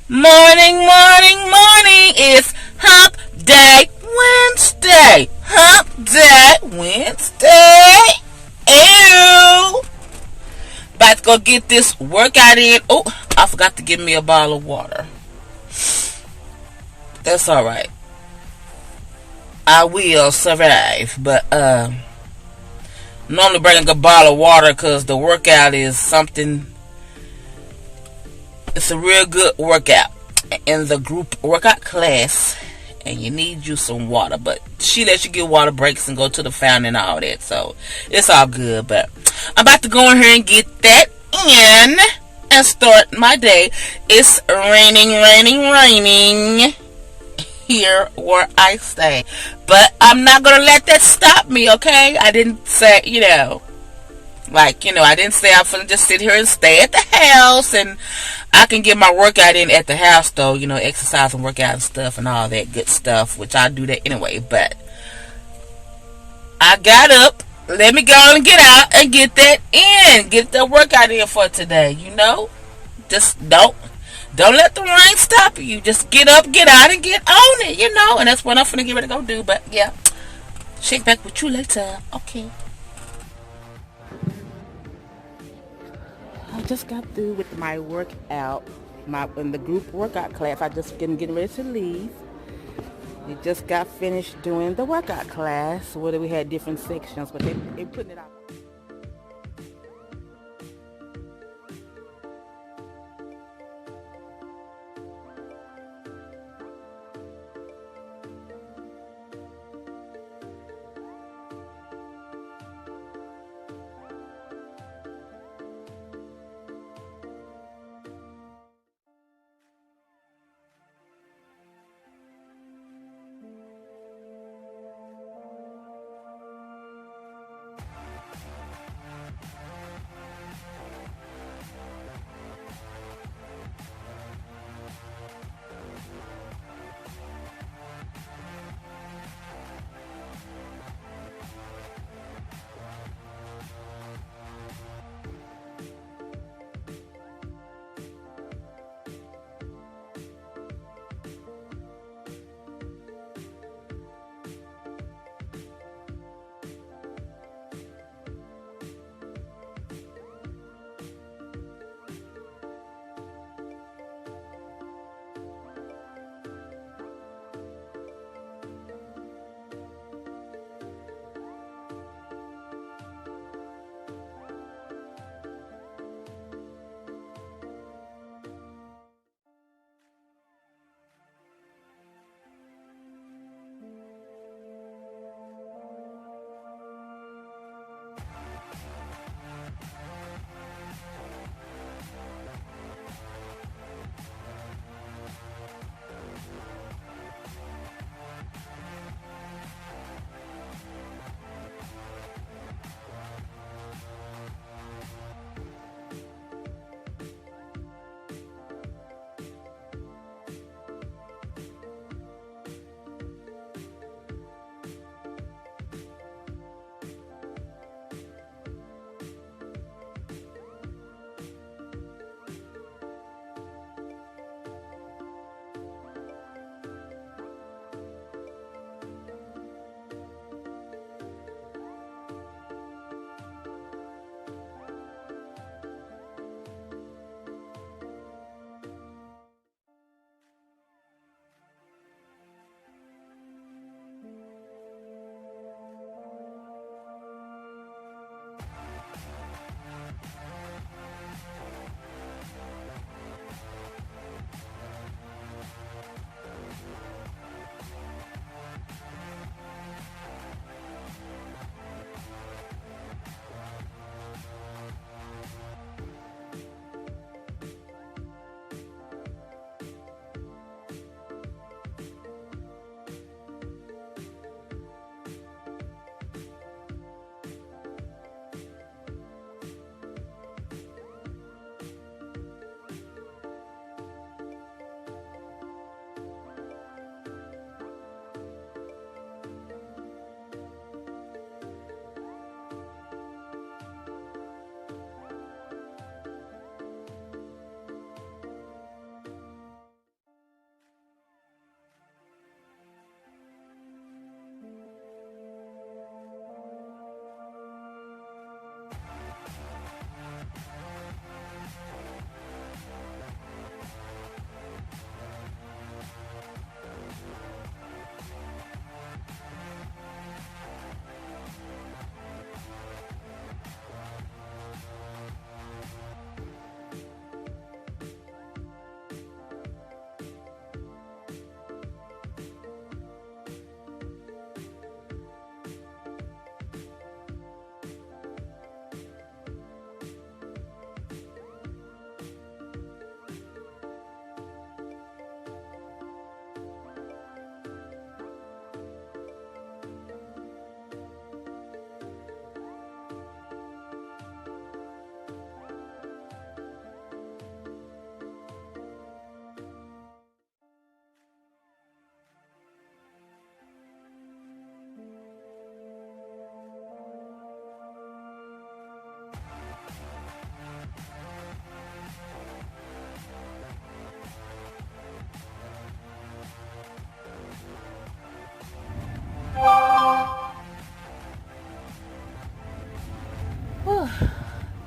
Morning, morning, morning. It's Hump Day Wednesday. Hump Day Wednesday. Ew. About to go get this workout in. Oh, I forgot to give me a bottle of water. That's alright. I will survive. But, normally bring a bottle of water because the workout is something. It's a real good workout in the group workout class, and you need you some water. But she lets you get water breaks and go to the fountain and all that, so it's all good. But I'm about to go in here and get that in and start my day. It's raining here where I stay, but I'm not gonna let that stop me. Okay, I didn't say I didn't say I'm gonna just sit here and stay at the house, and I can get my workout in at the house though, exercise and workout and stuff and all that good stuff, which I do that anyway. But I got up, let me go and get out and get that in, get the workout in for today. Just don't let the rain stop you. Just get up, get out, and get on it. And that's what I'm finna get ready to go do. But yeah, check back with you later. Okay. I just got through with my workout, in the group workout class. I just getting ready to leave. We just got finished doing the workout class where we had different sections, but they putting it out.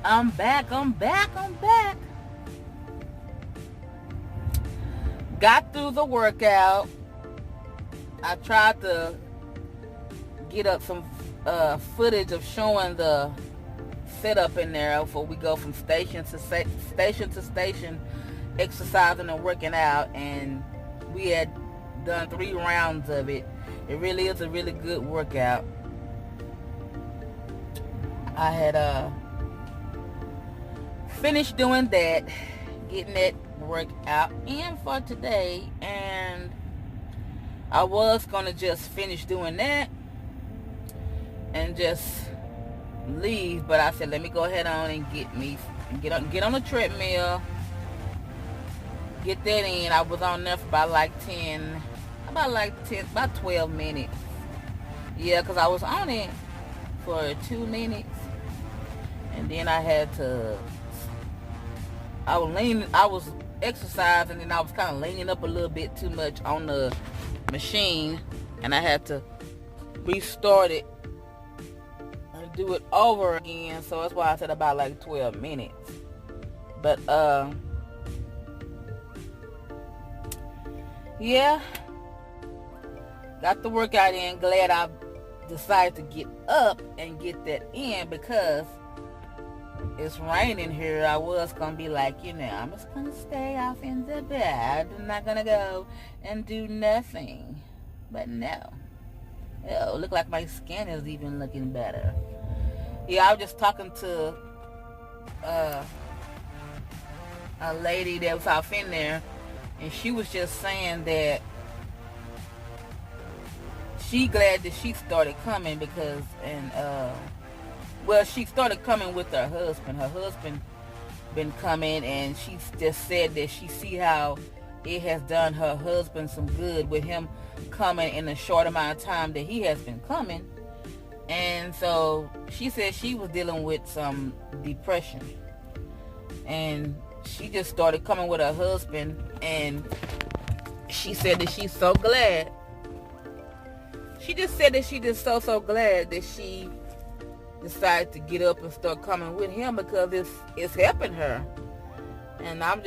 I'm back. Got through the workout. I tried to get up some footage of showing the setup in there before we go from station to station, exercising and working out, and we had done 3 rounds of it. It really is a really good workout. I had finished doing that, getting that workout in for today, and I was gonna just finish doing that and just leave, but I said let me go ahead on and get on the treadmill, get that in. I was on there for about 12 minutes. Yeah, because I was on it for 2 minutes, and then I was exercising, and I was kind of leaning up a little bit too much on the machine, and I had to restart it and do it over again. So that's why I said about 12 minutes. But yeah, got the workout in. Glad I decided to get up and get that in, because it's raining here. I was gonna be I'm just gonna stay off in the bed. I'm not gonna go and do nothing. But no. Oh, look like my skin is even looking better. Yeah, I was just talking to a lady that was off in there, and she was just saying that she glad that she started coming because, she started coming with her husband. Her husband been coming, and she just said that she see how it has done her husband some good with him coming in a short amount of time that he has been coming. And so she said she was dealing with some depression, and she just started coming with her husband, and she said that she's so glad. She just said that she just so glad that she decided to get up and start coming with him, because it's helping her. And I was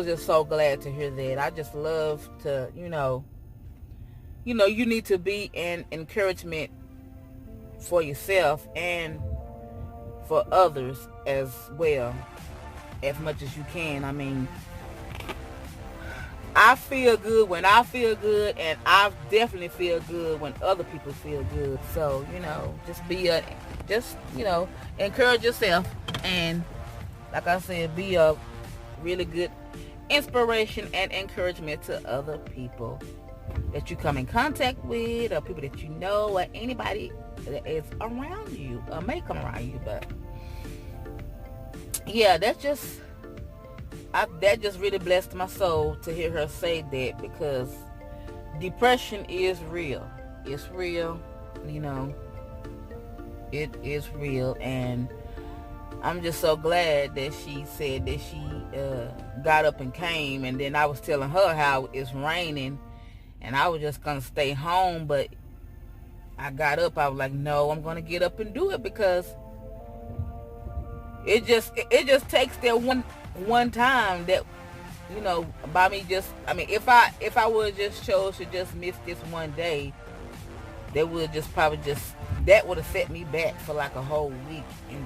just so glad to hear that. I just love to, you need to be an encouragement for yourself and for others as well, as much as you can. I mean, I feel good when I feel good, and I definitely feel good when other people feel good. So, just encourage yourself, and like I said, be a really good inspiration and encouragement to other people that you come in contact with, or people that you know, or anybody that is around you or may come around you. But yeah, that just really blessed my soul to hear her say that, because depression is real. It's real, it is real. And I'm just so glad that she said that she got up and came. And then I was telling her how it's raining, and I was just going to stay home, but I got up. I was like, no, I'm going to get up and do it, because it just takes that one time that, by me if I would have just chose to just miss this one day, that would have set me back for a whole week. And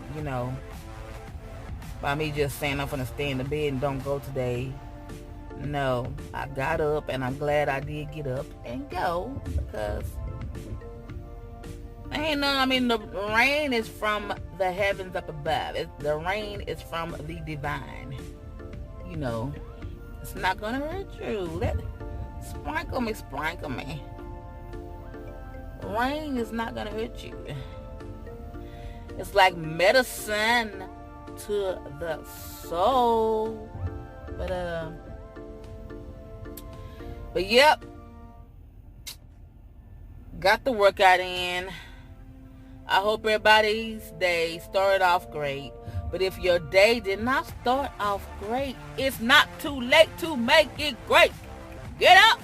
by me just saying I'm gonna stay in the bed and don't go today. No, I got up, and I'm glad I did get up and go, because the rain is from the heavens up above. The rain is from the divine. It's not gonna hurt you. Sprinkle me. Rain is not gonna hurt you. It's like medicine to the soul. But yep, got the workout in. I hope everybody's day started off great. But if your day did not start off great, it's not too late to make it great. Get up.